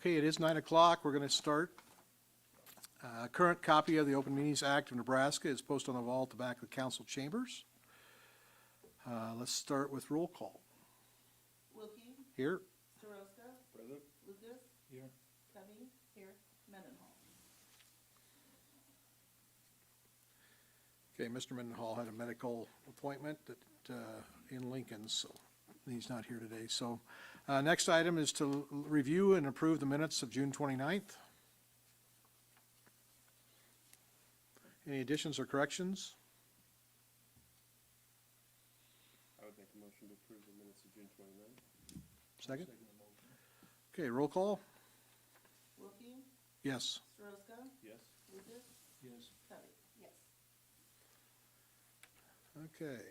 Okay, it is 9 o'clock. We're going to start. Current copy of the Open Meetings Act of Nebraska is posted on the wall at the back of the council chambers. Let's start with roll call. Wilkie, Here. Staroska, Present. Lucas, Here. Covey, here, Mendenhall. Okay, Mr. Mendenhall had a medical appointment in Lincoln, so he's not here today. So next item is to review and approve the minutes of June 29th. Any additions or corrections? I would make a motion to approve the minutes of June 29th. Second? Second the motion. Okay, roll call. Wilkie, Yes. Staroska, Yes. Lucas, Yes. Covey, yes. Okay.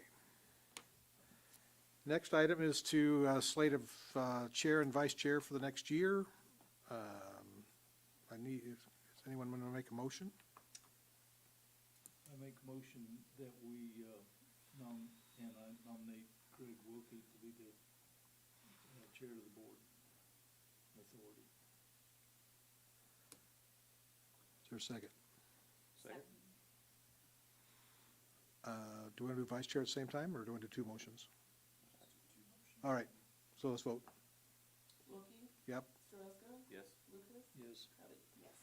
Next item is to slate of chair and vice chair for the next year. Does anyone want to make a motion? I make a motion that we, and I nominate Greg Wilkie to be the chair of the board authority. Is there a second? Second. Do we want to do vice chair at the same time, or do we want to do two motions? All right, so let's vote. Wilkie, Yep. Staroska, Yes. Lucas, Yes. Covey, yes.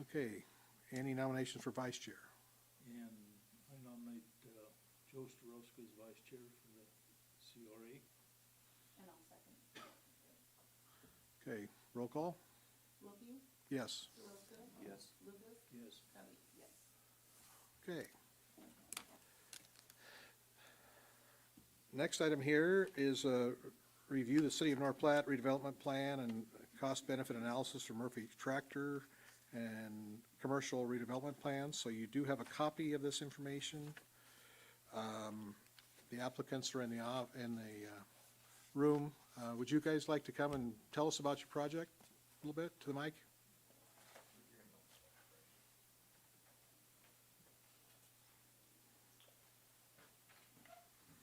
Okay, any nominations for vice chair? And I nominate Joe Staroska as vice chair for the CRA. And I'll second. Okay, roll call? Wilkie, Yes. Staroska, Yes. Lucas, Yes. Covey, yes. Okay. Next item here is review the City of North Platte redevelopment plan and cost-benefit analysis for Murphy Tractor and commercial redevelopment plans. So you do have a copy of this information. The applicants are in the room. Would you guys like to come and tell us about your project a little bit to the mic?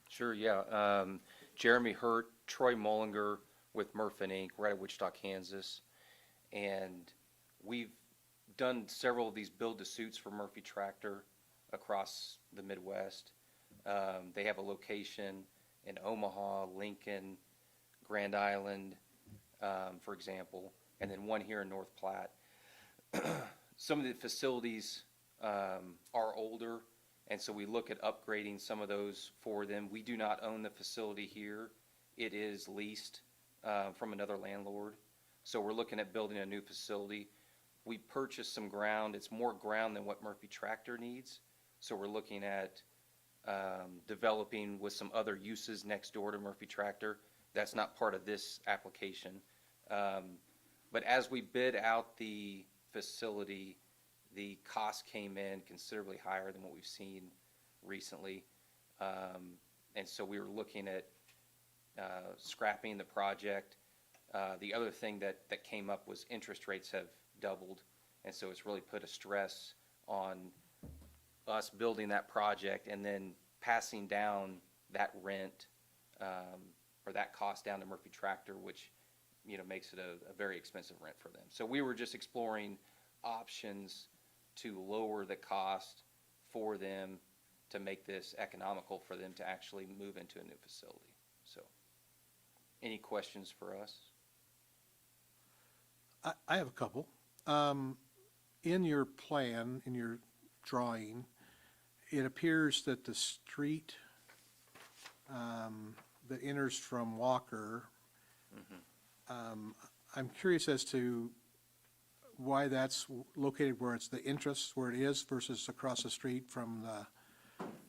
Sure, yeah. Jeremy Hurt, Troy Mullinger with Murphin Inc., right at Wichita, Kansas. And we've done several of these build-to-suits for Murphy Tractor across the Midwest. They have a location in Omaha, Lincoln, Grand Island, for example, and then one here in North Platte. Some of the facilities are older, and so we look at upgrading some of those for them. We do not own the facility here. It is leased from another landlord. So we're looking at building a new facility. We purchased some ground. It's more ground than what Murphy Tractor needs. So we're looking at developing with some other uses next door to Murphy Tractor. That's not part of this application. But as we bid out the facility, the cost came in considerably higher than what we've seen recently. And so we were looking at scrapping the project. The other thing that came up was interest rates have doubled. And so it's really put a stress on us building that project and then passing down that rent or that cost down to Murphy Tractor, which makes it a very expensive rent for them. So we were just exploring options to lower the cost for them to make this economical for them to actually move into a new facility. So, any questions for us? I have a couple. In your plan, in your drawing, it appears that the street that enters from Walker, I'm curious as to why that's located where it's the entrance, where it is, versus across the street from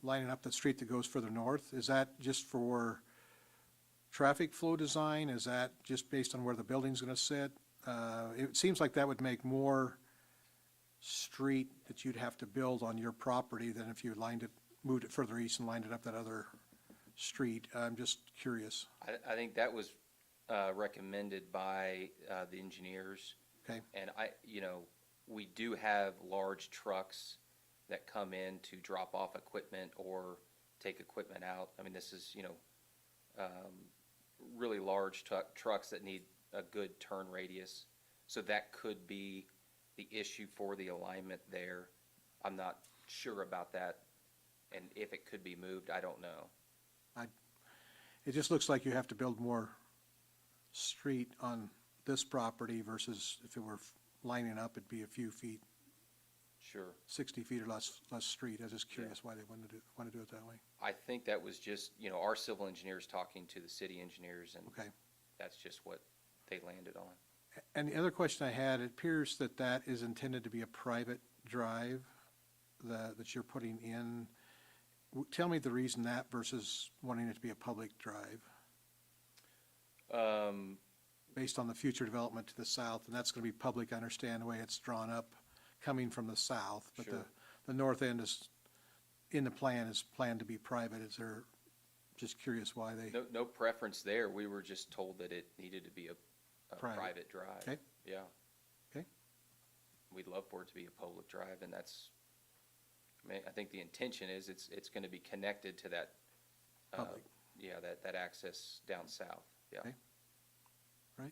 lining up the street that goes further north. Is that just for traffic flow design? Is that just based on where the building's going to sit? It seems like that would make more street that you'd have to build on your property than if you moved it further east and lined it up that other street. I'm just curious. I think that was recommended by the engineers. Okay. And we do have large trucks that come in to drop off equipment or take equipment out. I mean, this is, really large trucks that need a good turn radius. So that could be the issue for the alignment there. I'm not sure about that, and if it could be moved, I don't know. It just looks like you have to build more street on this property versus if it were lining up, it'd be a few feet, Sure. 60 feet or less street. I was just curious why they want to do it that way. I think that was just, our civil engineers talking to the city engineers, and Okay. that's just what they landed on. And the other question I had, it appears that that is intended to be a private drive that you're putting in. Tell me the reason that versus wanting it to be a public drive, based on the future development to the south, and that's going to be public, I understand the way it's drawn up, coming from the south. But Sure. the north end is, in the plan, is planned to be private. Is there, just curious why they, No preference there. We were just told that it needed to be a Private. private drive. Okay. Yeah. Okay. We'd love for it to be a public drive, and that's, I think the intention is it's going to be connected to that, Public. yeah, that access down south, yeah. Okay. right?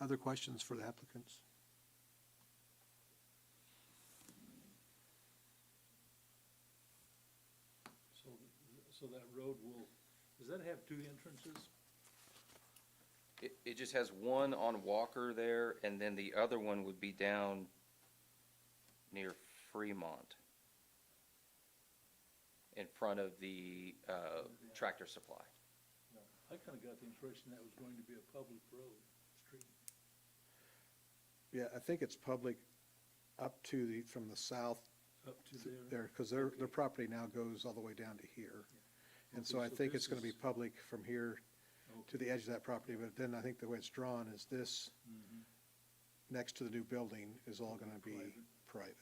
Other questions for the applicants? So that road will, does that have two entrances? It just has one on Walker there, and then the other one would be down near Fremont, in front of the Tractor Supply. I kinda got the impression that was going to be a public road, street. Yeah, I think it's public up to from the south Up to there? there, because their property now goes all the way down to here. And so Okay, I so think this it's going to be is- public from here to Okay. the edge of that property, but then I think the way it's drawn is this, Mhm. next to the new building, is all going to be Private. private.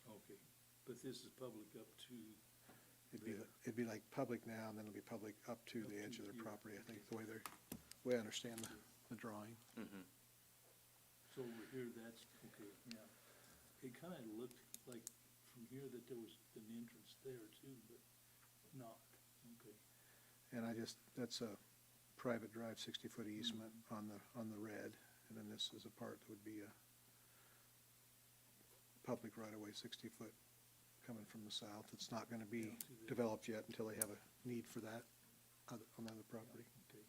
Okay, but this is public up to, It'd be like public now, and then it'll be public up to Up the to edge of their here, property, I think, okay. the way I understand the drawing. Mhm. so over here, that's, okay, yeah. It kinda looked like from here that there was an entrance there too, but not, okay. And that's a private drive, 60-foot easement on the red, and then this is a part that would be a public right-of-way, 60-foot, coming from the south. It's not going to be Yeah, to the- developed yet until they have a need for that on the other property. Okay.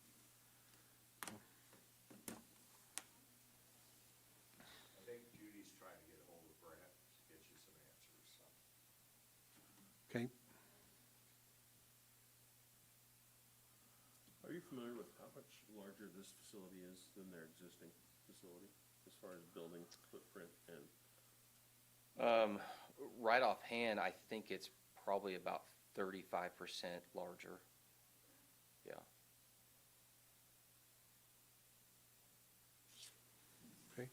I think Judy's trying to get ahold of Brett to get you some answers, so. Okay, Are you familiar with how much larger this facility is than their existing facility, as far as building footprint and? Right offhand, I think it's probably about 35% larger. Yeah. okay.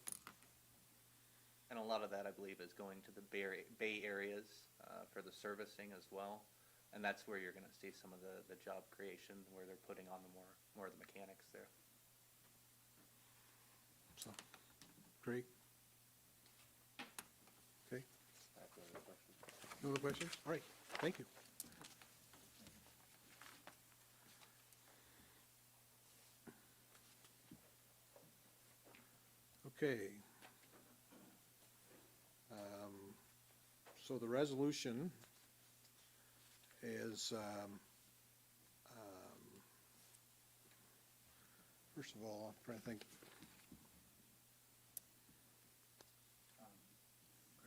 And a lot of that, I believe, is going to the Bay areas for the servicing as well. And that's where you're gonna see some of the job creation, where they're putting on the more of the mechanics there. So, great. Okay, I have no other questions. no other questions? All right, thank you. Okay. So the resolution is, first of all, I'm trying to think.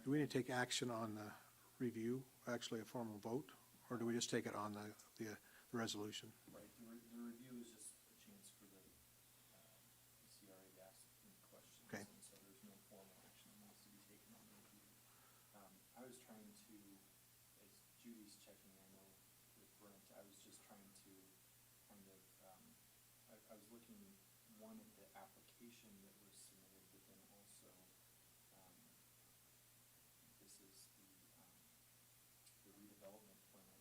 Do we need to take action on the review, actually a formal vote, or do we just take it on the resolution? Right, the review is just a chance for the CRA to ask any questions. Okay. And so there's no formal action that needs to be taken on the review. I was trying to, as Judy's checking, I know with Brent, I was just trying to kind of, I was looking, one, at the application that was submitted, but then also, this is the redevelopment plan.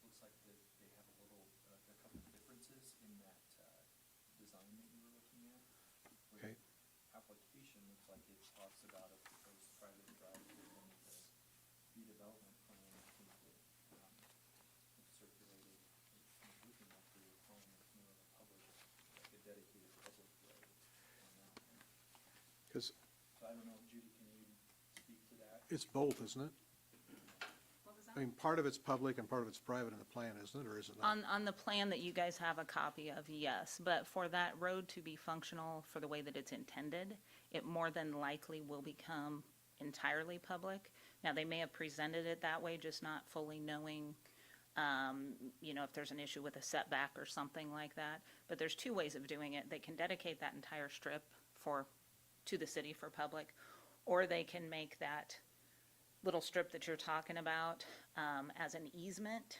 Looks like that they have a little, a couple of differences in that design that you were looking at. Where Okay. the application looks like it talks about a proposed private drive, but then the redevelopment plan, I think that it's circulated, 'Cause So I don't know, Judy, can you speak to that? it's both, isn't it? What was that? I mean, part of it's public and part of it's private in the plan, isn't it, or is it not? On the plan that you guys have a copy of, yes, but for that road to be functional for the way that it's intended, it more than likely will become entirely public. Now, they may have presented it that way, just not fully knowing, if there's an issue with a setback or something like that. But there's two ways of doing it. They can dedicate that entire strip to the city for public, or they can make that little strip that you're talking about as an easement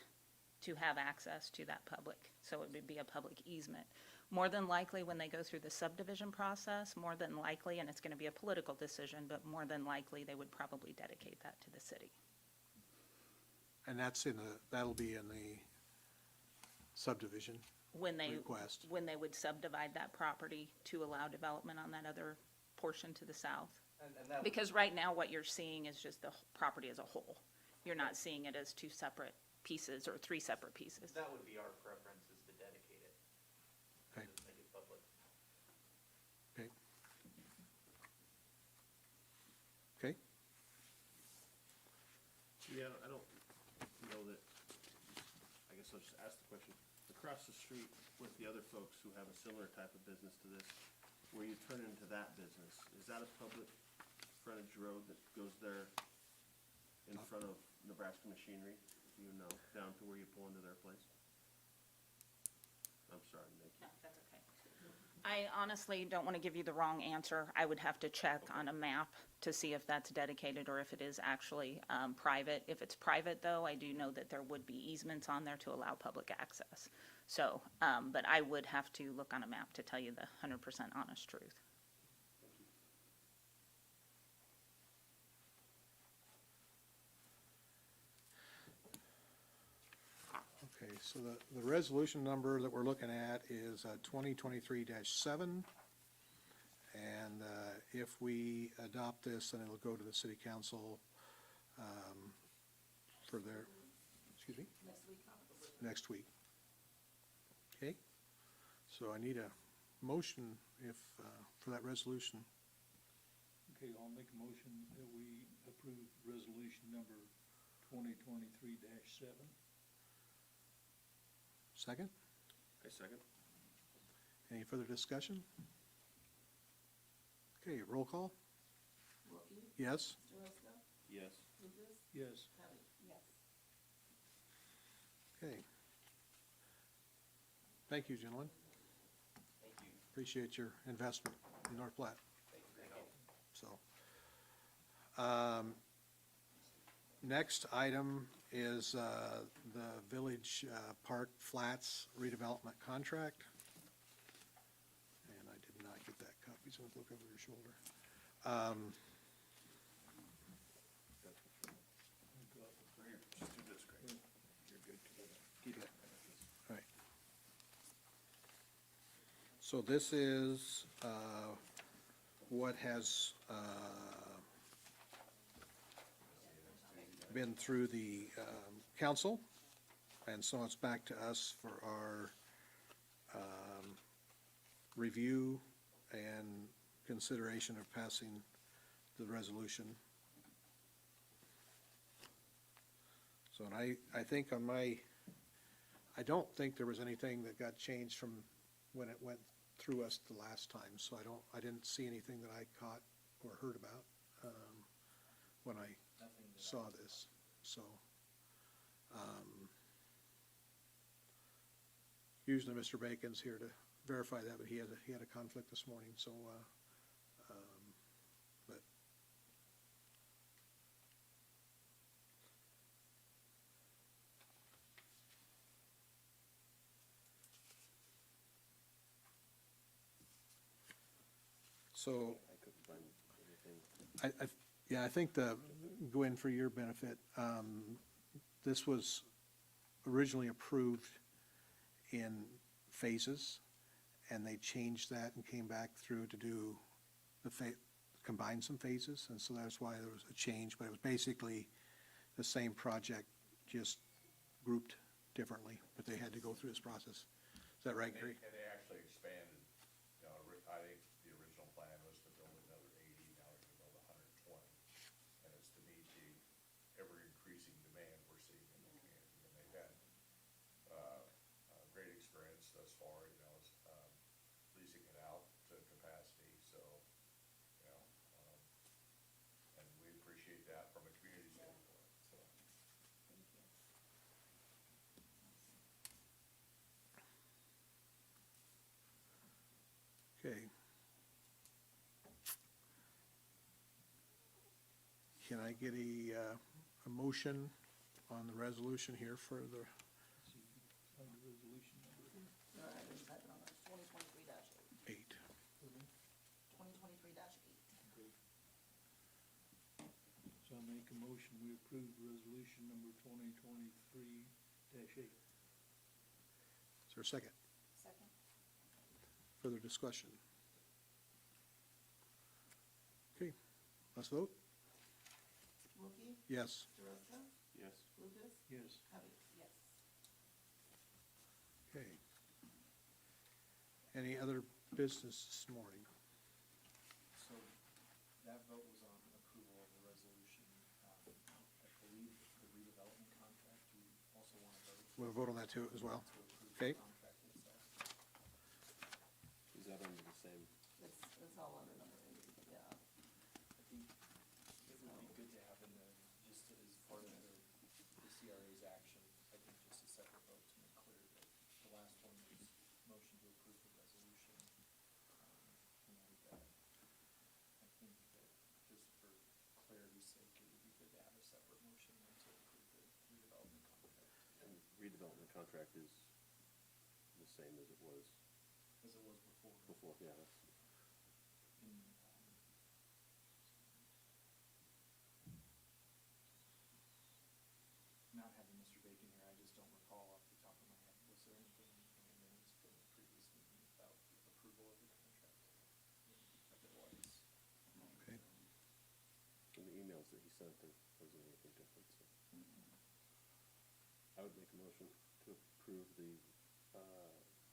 to have access to that public. So it would be a public easement. More than likely, when they go through the subdivision process, more than likely, and it's going to be a political decision, but more than likely, they would probably dedicate that to the city. And that'll be in the subdivision When they request. when they would subdivide that property to allow development on that other portion to the south. Because right now, what you're seeing is just the property as a whole. You're not seeing it as two separate pieces or three separate pieces. That would be our preference, is to dedicate it, Okay, to make it public. okay. Okay, Yeah, I don't know that, I guess I'll just ask the question. Across the street with the other folks who have a similar type of business to this, where you turn into that business, is that a public frontage road that goes there in front of Nebraska Machinery, down to where you pull into their place? I'm sorry, Nikki. No, that's okay. I honestly don't want to give you the wrong answer. I would have to check on a map to see if that's dedicated or if it is actually private. If it's private, though, I do know that there would be easements on there to allow public access. So, but I would have to look on a map to tell you the 100% honest truth. okay, so the resolution number that we're looking at is 2023-7. And if we adopt this, then it'll go to the city council for their, excuse me? Next week. Okay, so I need a motion for that resolution. Okay, I'll make a motion that we approve resolution number 2023-7. Second? I second. Any further discussion? Okay, roll call? Wilkie? Yes? Roscoe? Yes. Lucas? Yes. Kelly? Yes. Okay. Thank you, gentlemen. Thank you. Appreciate your investment in North Platte. Thank you for your help. So, next item is the Village Park Flats redevelopment contract. And I did not get that copy, so look over your shoulder. Just do this, Craig. You're good. Keep it. All right. So this is what has been through the council, and so it's back to us for our review and consideration of passing the resolution. So, and I think on my, I don't think there was anything that got changed from when it went through us the last time, so I didn't see anything that I caught or heard about when I saw this, so. Usually Mr. Bacon's here to verify that, but he had a conflict this morning, so, but. So, I couldn't find anything. yeah, I think Gwen, for your benefit, this was originally approved in phases, and they changed that and came back through to do combine some phases, and so that's why there was a change, but it was basically the same project, just grouped differently, but they had to go through this process. Is that right, Gary? And they actually expanded, I think the original plan was to build another 8 can I get a motion on the resolution here for the See, find the resolution number here. All right, there's that on there, 2023-8. 8? 2023-8. Okay. So I make a motion, we approve resolution number 2023-8. Is there a second? Second. Further discussion? Okay, let's vote. Wolke? Yes. DeRosa? Yes. Lucas? Yes. Cubby? Yes. Okay. Any other business this morning? So that vote was on approval of the resolution. I believe the redevelopment contract, you also want to vote We'll vote on that too as well. to approve Okay. the contract itself. Is that under the same? It's all under number 8, yeah. I think it would be good to have in the, just as part of the CRA's action, I think just a separate vote to make clear that the last one was motion to approve the resolution. And I think that just for clarity's sake, it would be good to have a separate motion then to approve the redevelopment contract. And redevelopment contract is the same as it was As it was before. before, yeah, that's, In, not having Mr. Bacon here, I just don't recall off the top of my head, was there anything in the minutes from the previous meeting about approval of the contract? If it was. Okay. in the emails that he sent, there wasn't anything different, so. I would make a motion to approve the,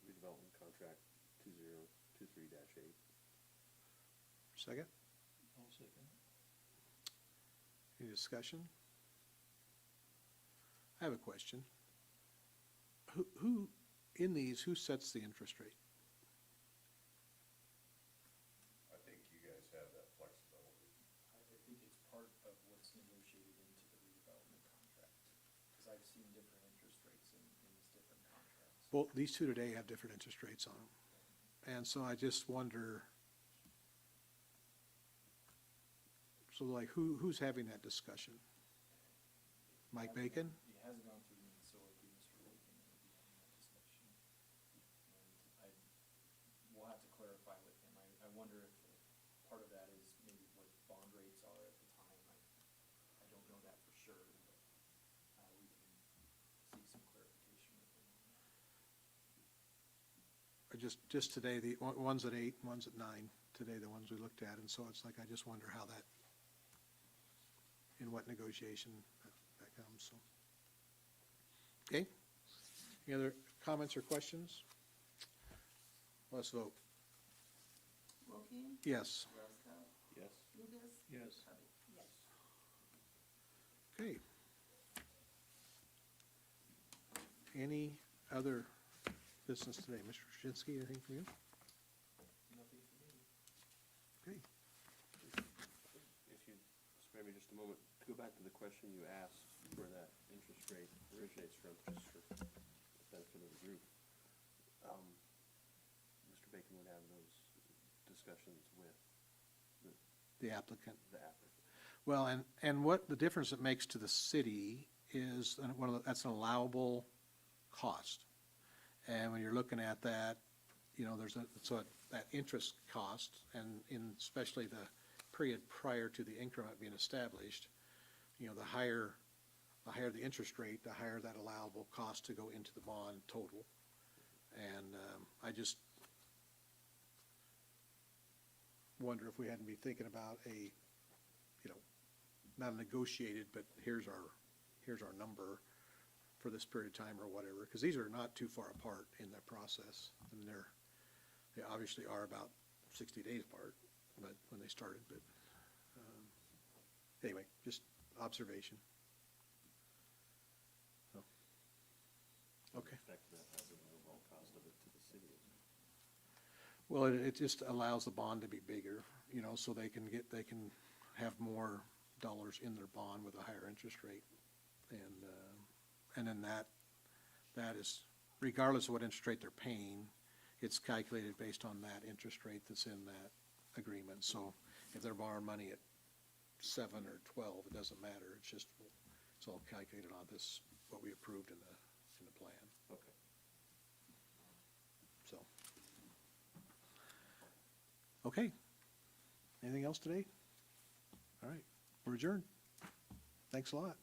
redevelopment contract 2023-8. Second? I'll second. Any discussion? I have a question. Who, in these, who sets the interest rate? I think you guys have that flexibility. I think it's part of what's negotiated into the redevelopment contract, because I've seen different interest rates in these different contracts. Well, these two today have different interest rates on them. And so I just wonder, so like, who's having that discussion? Mike Bacon? It hasn't gone through me, so it'd be Mr. Bacon that would be having that discussion. And we'll have to clarify with him. I wonder if part of that is maybe what bond rates are at the time. I don't know that for sure, but we can seek some clarification with him on that. Just today, the one's at 8, one's at 9, today, the ones we looked at, and so it's like, I just wonder how that, in what negotiation that comes, so. Okay, any other comments or questions? Let's vote. Wolke? Yes. DeRosa? Yes. Lucas? Yes. Cubby? Yes. Okay. Any other business today? Mr. Krasinski, anything from you? Nothing for me. Okay. If you spare me just a moment, to go back to the question you asked, where that interest rate originates from, just for the benefit of the group. Mr. Bacon would have those discussions with The applicant. the applicant. Well, and what the difference it makes to the city is, and that's an allowable cost. And when you're looking at that, so that interest cost, and especially the period prior to the increment being established, the higher the interest rate, the higher that allowable cost to go into the bond total. And I just wonder if we hadn't be thinking about not a negotiated, but here's our number for this period of time or whatever, because these are not too far apart in their process. And they obviously are about 60 days apart, but when they started, but anyway, just observation. So, okay. Effect that has an overall cost of it to the city. Well, it just allows the bond to be bigger, so they can have more dollars in their bond with a higher interest rate. And then that is, regardless of what interest rate they're paying, it's calculated based on that interest rate that's in that agreement. So if they're borrowing money at 7 or 12, it doesn't matter, it's just, it's all calculated on this, what we approved in the plan, Okay. so. Okay, anything else today? All right, we're adjourned. Thanks a lot.